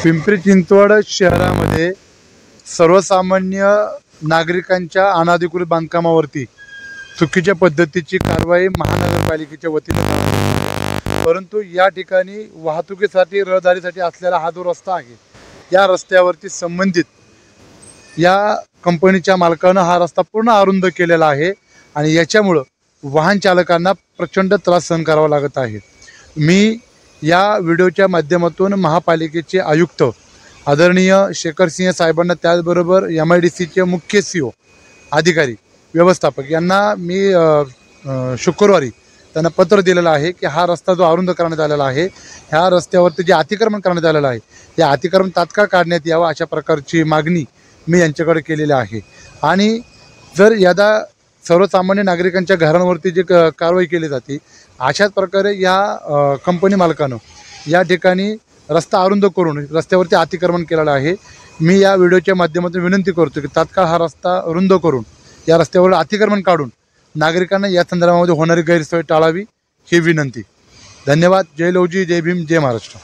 पिंपरी चिंचवड शहरामध्ये सर्वसामान्य नागरिकांच्या अनधिकृत बांधकामावरती चुकीच्या पद्धतीची कारवाई महानगरपालिकेच्या वतीने करण्यात आली। परंतु या ठिकाणी वाहतुकीसाठी रहदारीसाठी असलेला हा जो रस्ता आहे, या रस्त्यावरती संबंधित या कंपनीच्या मालकानं हा रस्ता पूर्ण अरुंद केलेला आहे आणि याच्यामुळं वाहन चालकांना प्रचंड त्रास सहन करावा लागत आहे। मी या व्हिडिओच्या माध्यमातून महापालिकेचे आयुक्त आदरणीय शेखर सिंह साहेबांना, त्याचबरोबर MIDCचे मुख्य CO अधिकारी व्यवस्थापक यांना मी शुक्रवारी त्यांना पत्र दिलेलं आहे की हा रस्ता जो अरुंद करण्यात आलेला आहे, ह्या रस्त्यावरती जे अतिक्रमण करण्यात आलेलं आहे, या अतिक्रमण तात्काळ काढण्यात यावं अशा प्रकारची मागणी मी यांच्याकडे केलेली आहे। आणि जर यादा सर्वसामान्य नागरिकांच्या घरांवरती जे कारवाई केली जाते, अशाच प्रकारे या कंपनी मालकानं या ठिकाणी रस्ता अरुंद करून रस्त्यावरती अतिक्रमण केलेलं आहे। मी या व्हिडिओच्या माध्यमातून विनंती करतो की तात्काळ हा रस्ता रुंद करून या रस्त्यावर अतिक्रमण काढून नागरिकांना या संदर्भामध्ये होणारी गैरसोय टाळावी ही विनंती। धन्यवाद। जय लौजी, जय भीम, जय महाराष्ट्र।